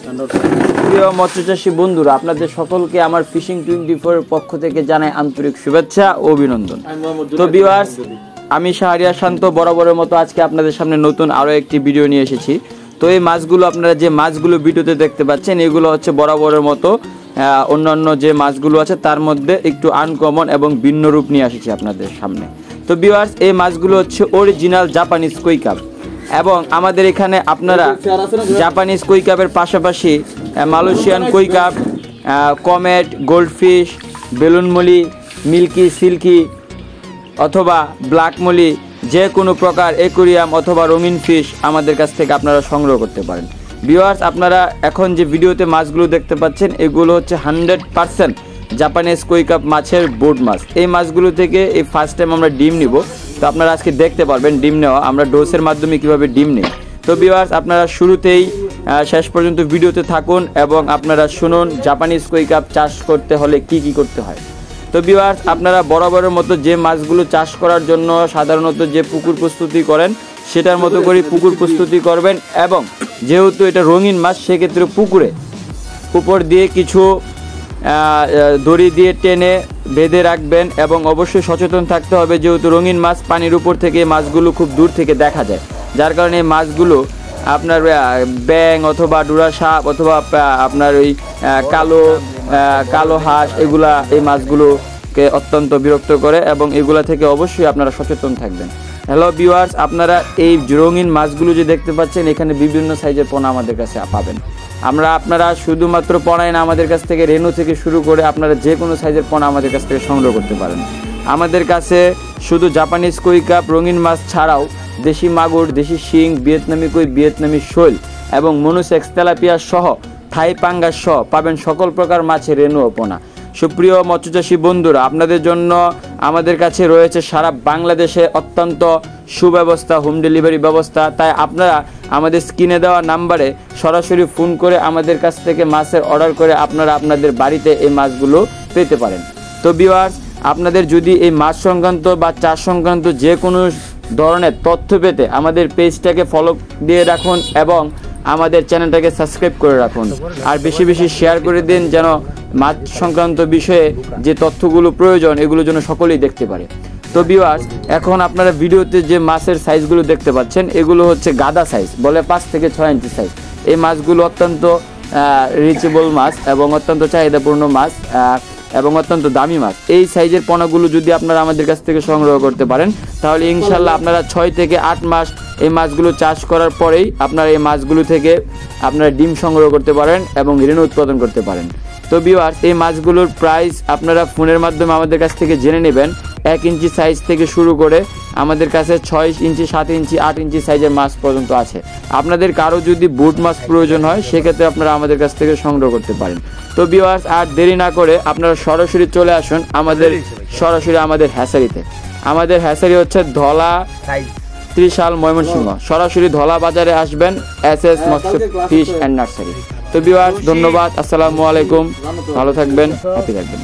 প্রিয় মৎস্যচাষী বন্ধুরা, আপনাদের সকলকে আমার ফিশিং 24 এর পক্ষ থেকে জানাই আন্তরিক শুভেচ্ছা ও অভিনন্দন। তো ভিউয়ার্স, আমি শাহরিয়ার শান্ত বরাবরের মতো আজকে আপনাদের সামনে নতুন আরও একটি ভিডিও নিয়ে এসেছি। তো এই মাছগুলো আপনারা যে মাছগুলো ভিডিওতে দেখতে পাচ্ছেন, এগুলো হচ্ছে বরাবরের মতো অন্যান্য যে মাছগুলো আছে তার মধ্যে একটু আনকমন এবং ভিন্ন রূপ নিয়ে এসেছি আপনাদের সামনে। তো ভিউয়ার্স, এই মাছগুলো হচ্ছে অরিজিনাল জাপানিজ কই কাপ, এবং আমাদের এখানে আপনারা জাপানিজ কই কাপের পাশাপাশি Malaysian koi cup, comet, goldfish, balloon molly, milky, silky অথবা ব্ল্যাকমলি, যে কোনো প্রকার অ্যাকোয়ারিয়াম অথবা রঙিন ফিশ আমাদের কাছ থেকে আপনারা সংগ্রহ করতে পারেন। ভিউয়ার্স, আপনারা এখন যে ভিডিওতে মাছগুলো দেখতে পাচ্ছেন, এগুলো হচ্ছে 100% জাপানিজ কই কাপ মাছের বোর্ড মাছ। এই মাছগুলো থেকে এই ফার্স্ট টাইম আমরা ডিম নিব। তো আপনারা আজকে দেখতে পারবেন ডিম নেওয়া, আমরা ডোসের মাধ্যমে কিভাবে ডিম নেই। তো ভিউয়ার্স, আপনারা শুরুতেই শেষ পর্যন্ত ভিডিওতে থাকুন এবং আপনারা শুনুন জাপানিজ কই কাপ চাষ করতে হলে কি কি করতে হয়। তো ভিউয়ার্স, আপনারা বরাবরের মতো যে মাছগুলো চাষ করার জন্য সাধারণত যে পুকুর প্রস্তুতি করেন, সেটার মতো করে পুকুর প্রস্তুতি করবেন, এবং যেহেতু এটা রঙিন মাছ, সেক্ষেত্রে পুকুরে উপর দিয়ে কিছু দড়ি দিয়ে টেনে বেঁধে রাখবেন, এবং অবশ্যই সচেতন থাকতে হবে, যেহেতু রঙিন মাছ পানির উপর থেকে মাছগুলো খুব দূর থেকে দেখা যায়, যার কারণে এই মাছগুলো আপনার ব্যাং অথবা ডুরা সাপ অথবা আপনার ওই কালো হাঁস, এগুলা এই মাছগুলোকে অত্যন্ত বিরক্ত করে, এবং এগুলা থেকে অবশ্যই আপনারা সচেতন থাকবেন। হ্যালো ভিউয়ার্স, আপনারা এই রঙিন মাছগুলো যে দেখতে পাচ্ছেন, এখানে বিভিন্ন সাইজের পোনা আমাদের কাছে পাবেন। আপনারা শুধুমাত্র পোনাই না, আমাদের কাছ থেকে রেনু থেকে শুরু করে আপনারা যে কোনো সাইজের পোনা আমাদের কাছ থেকে সংগ্রহ করতে পারেন। আমাদের কাছে শুধু জাপানিজ কই কাপ, রঙিন মাছ ছাড়াও দেশি মাগুর, দেশি শিং, ভিয়েতনামি কই, ভিয়েতনামি শৈল এবং মনুসেক্স, তেলাপিয়া সহ থাই পাঙ্গাস সহ পাবেন সকল প্রকার মাছের রেনু ও পোনা। সুপ্রিয় মৎস্যচাষী বন্ধুরা, আপনাদের জন্য আমাদের কাছে রয়েছে সারা বাংলাদেশে অত্যন্ত সুব্যবস্থা, হোম ডেলিভারি ব্যবস্থা। তাই আপনারা আমাদের স্ক্রিনে দেওয়া নাম্বারে সরাসরি ফোন করে আমাদের কাছ থেকে মাছের অর্ডার করে আপনারা আপনাদের বাড়িতে এই মাছগুলো পেতে পারেন। তো ভিউয়ার্স, আপনাদের যদি এই মাছ সংক্রান্ত বা চাষ সংক্রান্ত যে কোনো ধরনের তথ্য পেতে আমাদের পেজটাকে ফলো দিয়ে রাখুন এবং আমাদের চ্যানেলটাকে সাবস্ক্রাইব করে রাখুন, আর বেশি বেশি শেয়ার করে দিন, যেন মাছ সংক্রান্ত বিষয়ে যে তথ্যগুলো প্রয়োজন এগুলো যেন সকলেই দেখতে পারে। তো ভিউয়ার্স, এখন আপনারা ভিডিওতে যে মাছের সাইজগুলো দেখতে পাচ্ছেন, এগুলো হচ্ছে গাদা সাইজ, বলে 5 থেকে 6 ইঞ্চি সাইজ। এই মাছগুলো অত্যন্ত রিচেবল মাছ এবং অত্যন্ত চাহিদাপূর্ণ মাছ এবং অত্যন্ত দামি মাছ। এই সাইজের পোনাগুলো যদি আপনারা আমাদের কাছ থেকে সংগ্রহ করতে পারেন, তাহলে ইনশাল্লাহ আপনারা 6 থেকে 8 মাস এই মাছগুলো চাষ করার পরেই আপনারা এই মাছগুলো থেকে আপনারা ডিম সংগ্রহ করতে পারেন এবং রেণু উৎপাদন করতে পারেন। তো ভিউয়ার্স, এই মাছগুলোর প্রাইস আপনারা ফোনের মাধ্যমে আমাদের কাছ থেকে জেনে নেবেন। 1 ইঞ্চি সাইজ থেকে শুরু করে আমাদের কাছে 6 ইঞ্চি, 7 ইঞ্চি, 8 ইঞ্চি সাইজের মাছ পর্যন্ত আছে। আপনাদের কারো যদি বুট মাছ প্রয়োজন হয়, সেক্ষেত্রে আপনারা আমাদের কাছ থেকে সংগ্রহ করতে পারেন। তো ভিউয়ার্স, আর দেরি না করে আপনারা সরাসরি চলে আসুন আমাদের হ্যাচারিতে। আমাদের হ্যাচারি হচ্ছে ধলা ত্রিশাল, ময়মনসিংহ। সরাসরি ধলা বাজারে আসবেন, SS মৎস্য ফিশ অ্যান্ড নার্সারি। তো ভিউয়ার্স, ধন্যবাদ, আসসালামু আলাইকুম, ভালো থাকবেন, হ্যাপি থাকবেন।